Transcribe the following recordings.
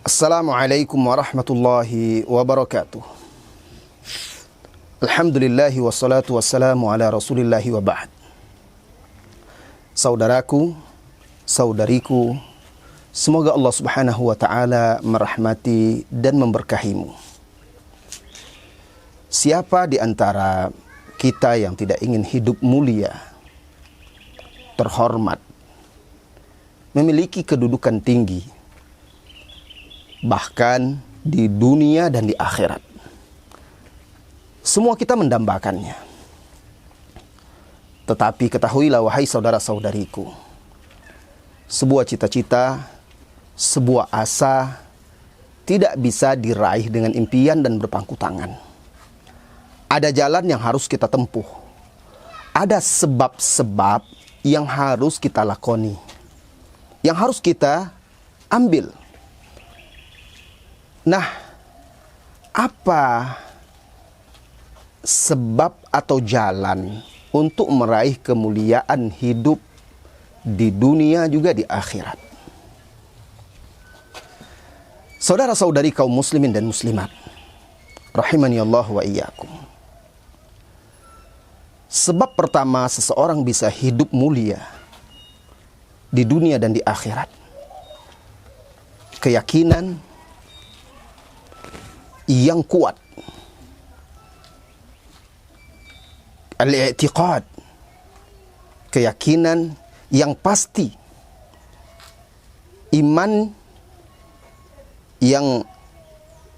Assalamualaikum warahmatullahi wabarakatuh. Alhamdulillahi wassalatu wassalamu ala rasulillahi wa ba'd. Saudaraku, saudariku, semoga Allah subhanahu wa ta'ala merahmati dan memberkahimu. Siapa di antara kita yang tidak ingin hidup mulia, terhormat, memiliki kedudukan tinggi, bahkan di dunia dan di akhirat? Semua kita mendambakannya. Tetapi ketahuilah wahai saudara-saudariku, sebuah cita-cita, sebuah asa tidak bisa diraih dengan impian dan berpangku tangan. Ada jalan yang harus kita tempuh. Ada sebab-sebab yang harus kita lakoni, yang harus kita ambil. Nah, apa sebab atau jalan untuk meraih kemuliaan hidup di dunia juga di akhirat? Saudara-saudari kaum muslimin dan muslimat, rahimani Allah wa iyyakum. Sebab pertama seseorang bisa hidup mulia di dunia dan di akhirat, keyakinan yang kuat, al-i'tiqad, keyakinan yang pasti, iman yang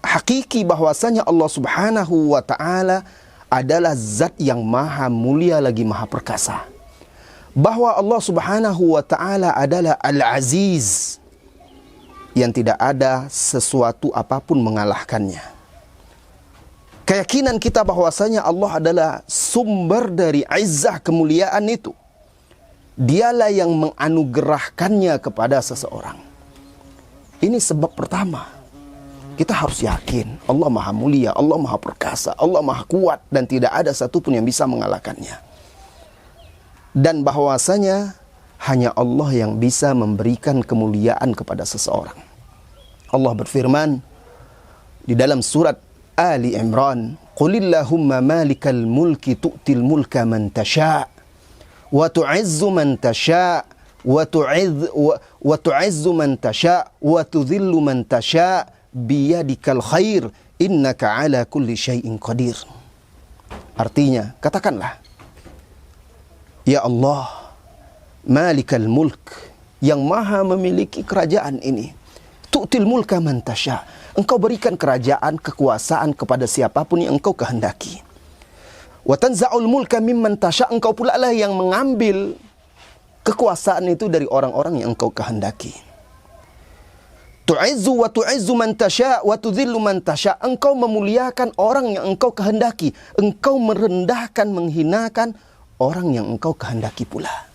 hakiki bahwasanya Allah subhanahu wa ta'ala adalah zat yang maha mulia lagi maha perkasa, bahwa Allah subhanahu wa ta'ala adalah al-aziz, yang tidak ada sesuatu apapun mengalahkannya. Keyakinan kita bahwasanya Allah adalah sumber dari izzah kemuliaan itu. Dialah yang menganugerahkannya kepada seseorang. Ini sebab pertama. Kita harus yakin Allah maha mulia, Allah maha perkasa, Allah maha kuat, dan tidak ada satupun yang bisa mengalahkannya. Dan bahwasanya hanya Allah yang bisa memberikan kemuliaan kepada seseorang. Allah berfirman di dalam surat Ali Imran, "Qulillahumma malikal mulki tu'til mulka man tasha' wa tu'izzu man tasha' wa tu'izzu man tasha' wa tudhillu man tasha' biyadikal khair innaka ala kulli syai'in qadir." Artinya, katakanlah, ya Allah, Malikal mulk, yang maha memiliki kerajaan ini. Tu'til mulka man tasha', engkau berikan kerajaan, kekuasaan kepada siapapun yang engkau kehendaki. Wa tanza'ul mulka mimman tasha', engkau pula lah yang mengambil kekuasaan itu dari orang-orang yang engkau kehendaki. Tu'izzu wa tu'izzu man tasha' wa tudhillu man tasha', engkau memuliakan orang yang engkau kehendaki, engkau merendahkan, menghinakan orang yang engkau kehendaki pula.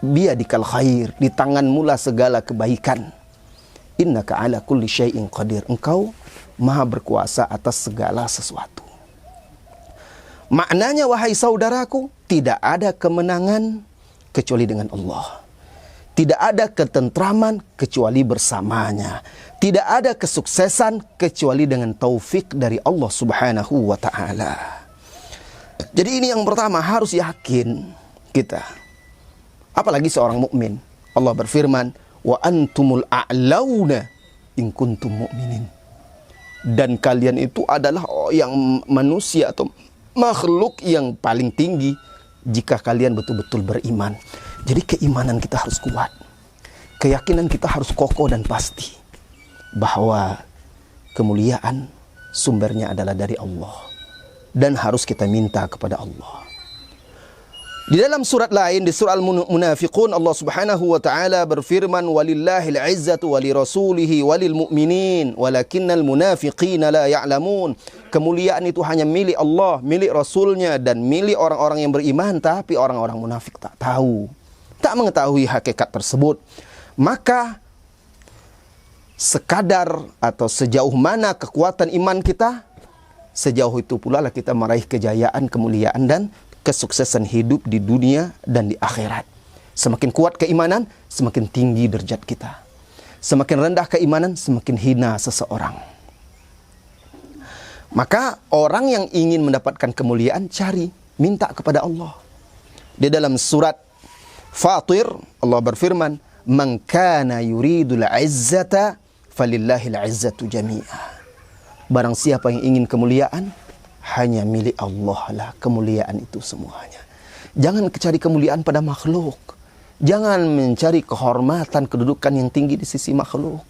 Biyadikal khair, di tanganmu lah segala kebaikan. Innaka ala kulli syai'in qadir, engkau maha berkuasa atas segala sesuatu. Maknanya wahai saudaraku, tidak ada kemenangan kecuali dengan Allah. Tidak ada ketentraman kecuali bersamanya. Tidak ada kesuksesan kecuali dengan taufik dari Allah subhanahu wa ta'ala. Jadi ini yang pertama, harus yakin kita. Apalagi seorang mukmin. Allah berfirman, wa antumul a'launa in kuntum mu'minin. Dan kalian itu adalah yang manusia atau makhluk yang paling tinggi jika kalian betul-betul beriman. Jadi keimanan kita harus kuat. Keyakinan kita harus kokoh dan pasti bahwa kemuliaan sumbernya adalah dari Allah, dan harus kita minta kepada Allah. Di dalam surat lain, di surah Al-Munafiqun, Allah subhanahu wa ta'ala berfirman, walillahil izzatu walirasulihi walil mu'minin walakinnal munafiqina la ya'lamun. Kemuliaan itu hanya milik Allah, milik Rasulnya, dan milik orang-orang yang beriman, tapi orang-orang munafik tak tahu, tak mengetahui hakikat tersebut. Maka sekadar atau sejauh mana kekuatan iman kita, sejauh itu pula lah kita meraih kejayaan, kemuliaan, dan kesuksesan hidup di dunia dan di akhirat. Semakin kuat keimanan, semakin tinggi derajat kita. Semakin rendah keimanan, semakin hina seseorang. Maka orang yang ingin mendapatkan kemuliaan, cari, minta kepada Allah. Di dalam surat Fatir, Allah berfirman, "Man kana yuridul izzata falillahil izzatu jami'ah." Barang siapa yang ingin kemuliaan, hanya milik Allah lah kemuliaan itu semuanya. Jangan cari kemuliaan pada makhluk. Jangan mencari kehormatan, kedudukan yang tinggi di sisi makhluk.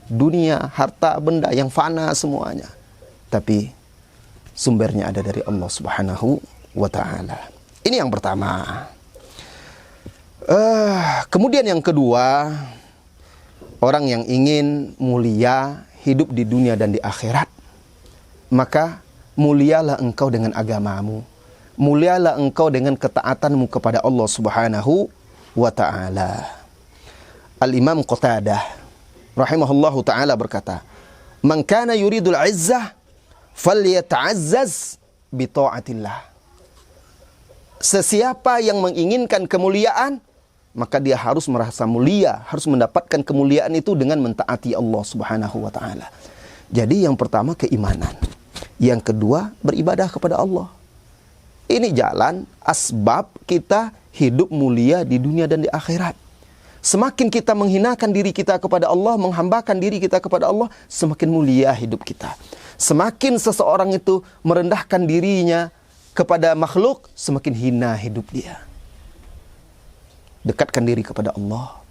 Dunia, harta, benda yang fana semuanya. Tapi sumbernya ada dari Allah Subhanahu wa ta'ala. Ini yang pertama. Kemudian yang kedua, orang yang ingin mulia, hidup di dunia dan di akhirat, maka mulialah engkau dengan agamamu. Mulialah engkau dengan ketaatanmu kepada Allah Subhanahu wa ta'ala. Al-Imam Qatadah rahimahullahu ta'ala berkata, "Man kana yuridul izzah falyata'azzaz bi ta'atillah." Sesiapa yang menginginkan kemuliaan, maka dia harus merasa mulia, harus mendapatkan kemuliaan itu dengan mentaati Allah Subhanahu wa ta'ala. Jadi yang pertama keimanan, yang kedua beribadah kepada Allah. Ini jalan asbab kita hidup mulia di dunia dan di akhirat. Semakin kita menghinakan diri kita kepada Allah, menghambakan diri kita kepada Allah, semakin mulia hidup kita. Semakin seseorang itu merendahkan dirinya kepada makhluk, semakin hina hidup dia. Dekatkan diri kepada Allah,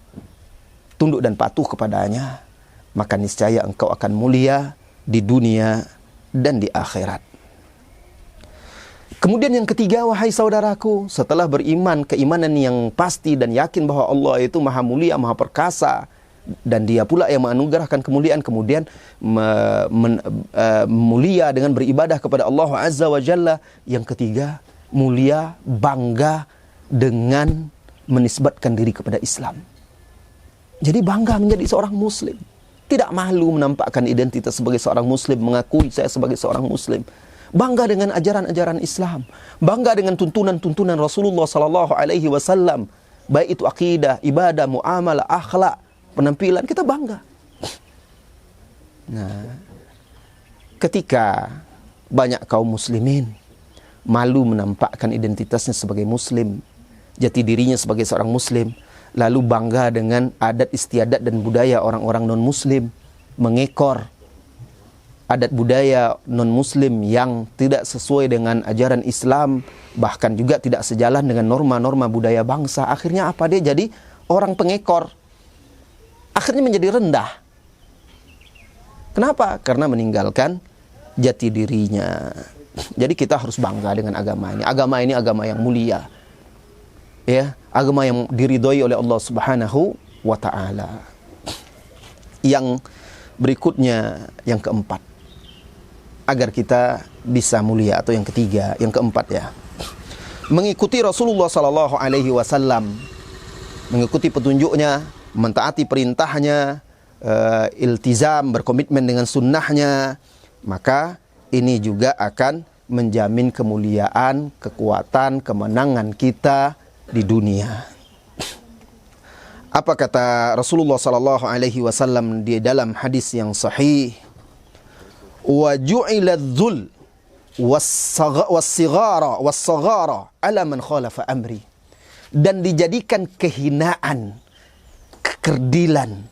tunduk dan patuh kepadanya, maka niscaya engkau akan mulia di dunia dan di akhirat. Kemudian yang ketiga, wahai saudaraku, setelah beriman keimanan yang pasti dan yakin bahwa Allah itu maha mulia, maha perkasa, dan dia pula yang menganugerahkan kemuliaan, kemudian mulia dengan beribadah kepada Allah Azza wa Jalla. Yang ketiga, mulia, bangga dengan menisbatkan diri kepada Islam. Jadi bangga menjadi seorang muslim. Tidak malu menampakkan identitas sebagai seorang muslim, mengakui saya sebagai seorang muslim. Bangga dengan ajaran-ajaran Islam, bangga dengan tuntunan-tuntunan Rasulullah sallallahu alaihi wasallam, baik itu akidah, ibadah, muamalah, akhlak, penampilan, kita bangga. Nah, ketika banyak kaum muslimin malu menampakkan identitasnya sebagai muslim, jati dirinya sebagai seorang muslim, lalu bangga dengan adat istiadat dan budaya orang-orang non-muslim, mengekor adat budaya non-muslim yang tidak sesuai dengan ajaran Islam, bahkan juga tidak sejalan dengan norma-norma budaya bangsa. Akhirnya apa? Dia jadi orang pengekor. Akhirnya menjadi rendah. Kenapa? Karena meninggalkan jati dirinya. Jadi kita harus bangga dengan agama ini. Agama ini agama yang mulia. Ya, agama yang diridhoi oleh Allah Subhanahu wa ta'ala. Yang berikutnya, yang keempat, agar kita bisa mulia, atau yang ketiga, yang keempat ya, mengikuti Rasulullah sallallahu alaihi wasallam, mengikuti petunjuknya, mentaati perintahnya, iltizam, berkomitmen dengan sunnahnya, maka ini juga akan menjamin kemuliaan, kekuatan, kemenangan kita di dunia. Apa kata Rasulullah sallallahu alaihi wasallam di dalam hadis yang sahih? Wa ju'ila dzul was-sighara ala man khalafa amri. Dan dijadikan kehinaan, kekerdilan,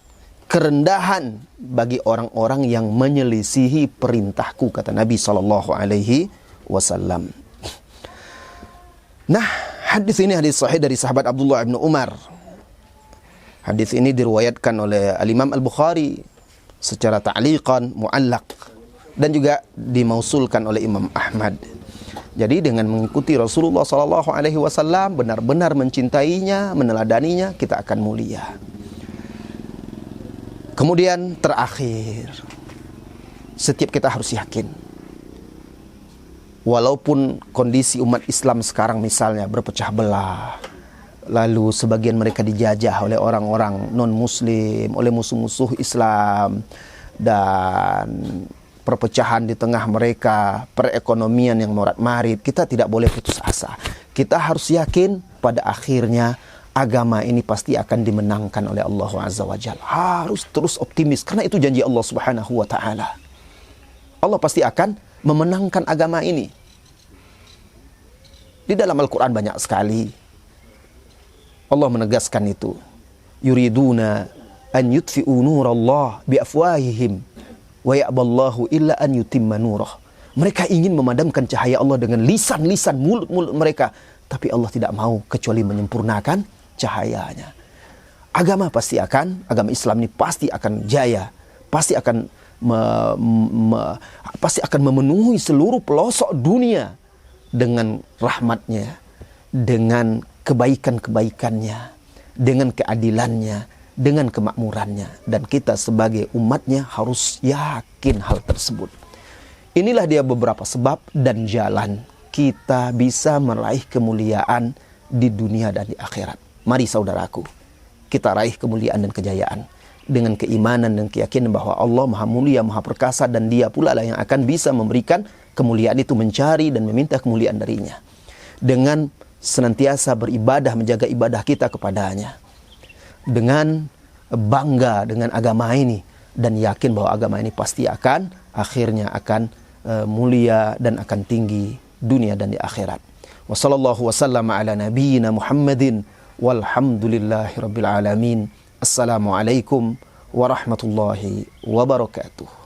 kerendahan bagi orang-orang yang menyelisihi perintahku, kata Nabi sallallahu alaihi wasallam. Nah, hadis ini hadis sahih dari sahabat Abdullah bin Umar. Hadis ini diriwayatkan oleh Al-Imam Al-Bukhari secara ta'liqan, mu'allaq, dan juga dimausulkan oleh Imam Ahmad. Jadi dengan mengikuti Rasulullah sallallahu alaihi wasallam, benar-benar mencintainya, meneladaninya, kita akan mulia. Kemudian terakhir, setiap kita harus yakin, walaupun kondisi umat Islam sekarang misalnya berpecah belah, lalu sebagian mereka dijajah oleh orang-orang non-muslim, oleh musuh-musuh Islam, dan perpecahan di tengah mereka, perekonomian yang morat-marit, kita tidak boleh putus asa. Kita harus yakin pada akhirnya agama ini pasti akan dimenangkan oleh Allah Azza wa Jalla. Harus terus optimis, karena itu janji Allah Subhanahu wa Ta'ala. Allah pasti akan memenangkan agama ini. Di dalam Al-Quran banyak sekali Allah menegaskan itu. Yuriduna an yutfi'u nurallah biafwahihim wa ya'ballahu illa an yutimma nurah. Mereka ingin memadamkan cahaya Allah dengan lisan-lisan, mulut-mulut mereka, tapi Allah tidak mau kecuali menyempurnakan cahayanya. Agama Islam ini pasti akan jaya, pasti akan memenuhi seluruh pelosok dunia dengan rahmatnya, dengan kebaikan-kebaikannya, dengan keadilannya, dengan kemakmurannya. Dan kita sebagai umatnya harus yakin hal tersebut. Inilah dia beberapa sebab dan jalan kita bisa meraih kemuliaan di dunia dan di akhirat. Mari saudaraku, kita raih kemuliaan dan kejayaan dengan keimanan dan keyakinan bahwa Allah Maha Mulia, Maha Perkasa, dan Dia pula lah yang akan bisa memberikan kemuliaan itu, mencari dan meminta kemuliaan darinya. Dengan senantiasa beribadah, menjaga ibadah kita kepadanya. Dengan bangga dengan agama ini dan yakin bahwa agama ini pasti akhirnya akan mulia dan akan tinggi dunia dan di akhirat. Wassallallahu wasallam ala nabiyyina Muhammadin walhamdulillahi rabbil alamin. Assalamualaikum warahmatullahi wabarakatuh.